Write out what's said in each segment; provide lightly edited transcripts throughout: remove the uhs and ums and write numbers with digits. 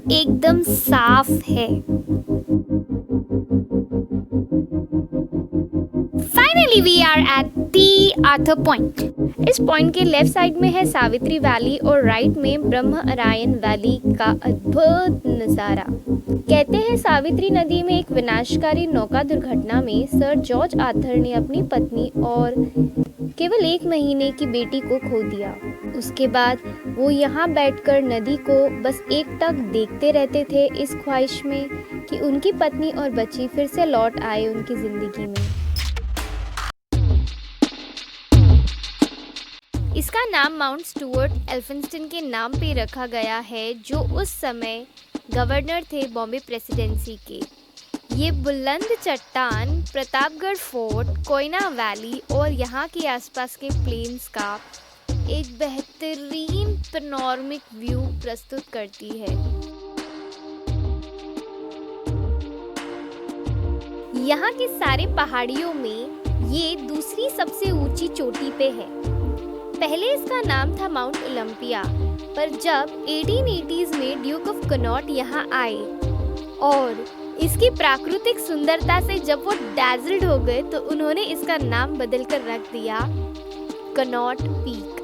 एकदम साफ है। Finally we are at the Arthur point. इस पॉइंट के लेफ्ट साइड में है सावित्री वैली और राइट में ब्रह्मनारायण वैली का अद्भुत नजारा। कहते हैं सावित्री नदी में एक विनाशकारी नौका दुर्घटना में सर जॉर्ज आर्थर ने अपनी पत्नी और केवल 1 महीने की बेटी को खो दिया। उसके बाद वो यहाँ बैठकर नदी को बस एकटक देखते रहते थे, इस ख्वाहिश में कि उनकी पत्नी और बच्ची फिर से लौट आए उनकी जिंदगी में। इसका नाम माउंट स्टुअर्ट एल्फिंस्टन के नाम पे रखा गया है, जो उस समय गवर्नर थे बॉम्बे प्रेसिडेंसी के। ये बुलंद चट्टान प्रतापगढ़ फोर्ट, कोयना वैली और यहाँ के आसपास के प्लेन्स का एक बेहतरीन पैनोरामिक व्यू प्रस्तुत करती है। यहाँ के सारे पहाड़ियों में ये दूसरी सबसे ऊंची चोटी पे है। पहले इसका नाम था माउंट ओलंपिया, पर जब 1880s में ड्यूक ऑफ कनॉट यहाँ आए और इसकी प्राकृतिक सुंदरता से जब वो डैज़ल्ड हो गए तो उन्होंने इसका नाम बदलकर रख दिया कनॉट पीक।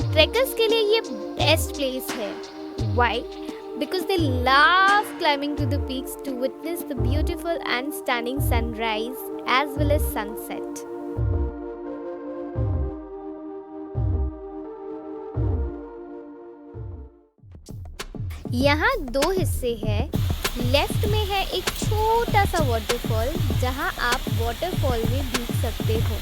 ट्रेकर्स के लिए ये बेस्ट प्लेस है। Why? Because they love climbing to the peaks to witness the beautiful and stunning sunrise as well as sunset. यहाँ 2 हिस्से हैं। लेफ्ट में है एक छोटा सा वाटरफॉल जहाँ आप वाटरफॉल में भीग सकते हो।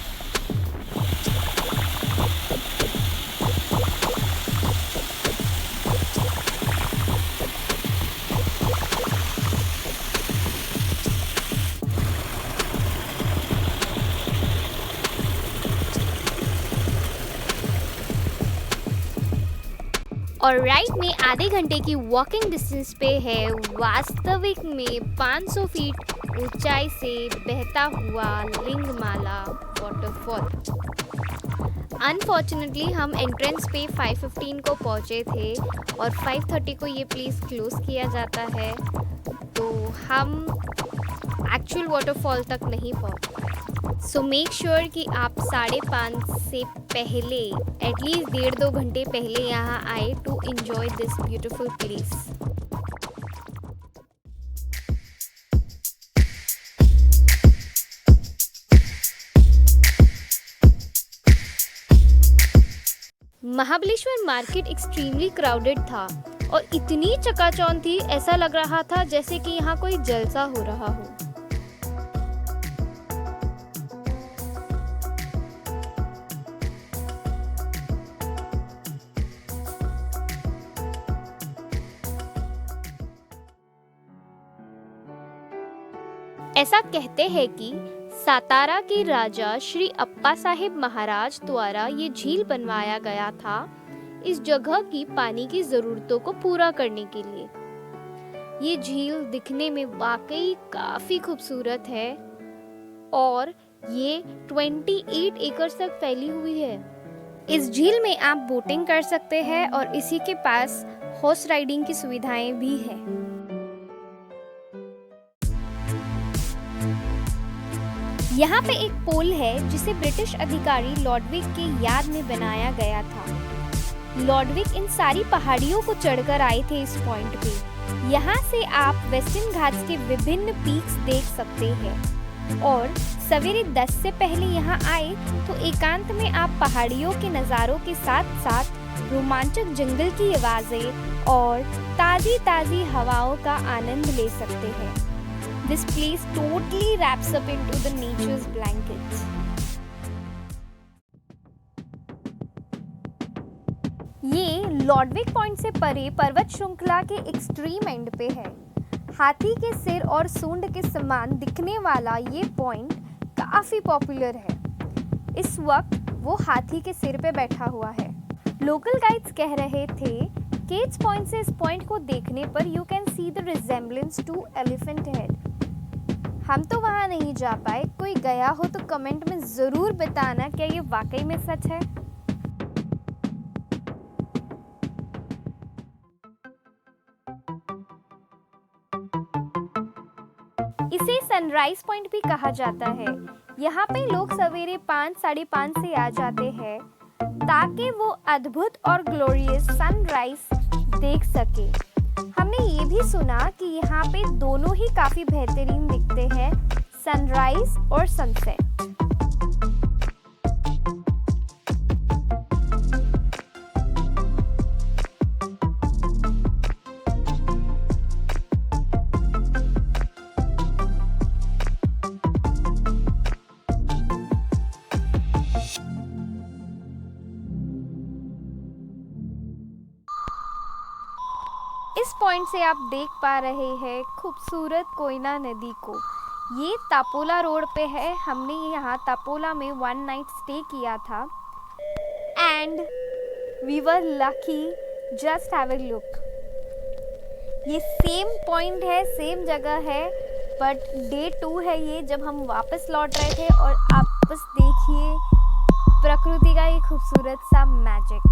और राइट में आधे घंटे की वॉकिंग डिस्टेंस पे है वास्तविक में 500 फीट ऊंचाई से बहता हुआ लिंगमाला वाटरफॉल। अनफॉर्चुनेटली हम एंट्रेंस पे 5:15 को पहुंचे थे और 5:30 को ये प्लेस क्लोज किया जाता है, तो हम एक्चुअल वाटरफॉल तक नहीं पहुंच पाए। सो मेक श्योर कि आप 5:30 से पहले एटलीस्ट 1.5-2 घंटे पहले यहाँ आए to enjoy this beautiful place. Mahabaleshwar market extremely crowded था और इतनी चकाचौंध थी, ऐसा लग रहा था जैसे कि यहाँ कोई जलसा हो रहा हो। ऐसा कहते हैं कि सातारा के राजा श्री अप्पा साहेब महाराज द्वारा ये झील बनवाया गया था इस जगह की पानी की जरूरतों को पूरा करने के लिए। ये झील दिखने में वाकई काफी खूबसूरत है और ये 28 एकड़ तक फैली हुई है। इस झील में आप बोटिंग कर सकते हैं और इसी के पास हॉर्स राइडिंग की सुविधाएं भी हैं। यहाँ पे एक पोल है जिसे ब्रिटिश अधिकारी लॉर्डविक के याद में बनाया गया था। लॉर्डविक इन सारी पहाड़ियों को चढ़कर आए थे इस पॉइंट पे। यहाँ से आप वेस्टर्न घाट्स के विभिन्न पीक्स देख सकते हैं और सवेरे 10 से पहले यहाँ आए तो एकांत में आप पहाड़ियों के नज़ारों के साथ साथ रोमांचक जंगल की आवाज़ें और ताज़ी हवाओं का आनंद ले सकते हैं। This place totally wraps up into the nature's blankets. ये लॉर्डविक पॉइंट से परे पर्वत श्रृंखला के एक्सट्रीम एंड पे है। हाथी के सिर और सूंड के समान दिखने वाला ये पॉइंट काफी पॉपुलर है। इस वक्त वो हाथी के सिर पे बैठा हुआ है। लोकल गाइड्स कह रहे थे कि इस पॉइंट से इस पॉइंट को देखने पर you can see the resemblance to elephant head. हम तो वहाँ नहीं जा पाए, कोई गया हो तो कमेंट में ज़रूर बताना क्या ये वाकई में सच है। इसे सनराइज पॉइंट भी कहा जाता है। यहाँ पे लोग सवेरे 5 साढ़े 5 से आ जाते हैं ताकि वो अद्भुत और ग्लोरियस सनराइज देख सके। हमने ये भी सुना कि यहाँ पे दोनों ही काफ़ी बेहतरीन दिखते हैं, सनराइज और सनसेट। इस पॉइंट से आप देख पा रहे हैं खूबसूरत कोयना नदी को। ये तापोला रोड पे है। हमने यहाँ तापोला में 1 नाइट स्टे किया था and we were lucky. Just have a look. ये सेम पॉइंट है, सेम जगह है, बट डे 2 है ये, जब हम वापस लौट रहे थे। और आप बस देखिए प्रकृति का ये खूबसूरत सा मैजिक।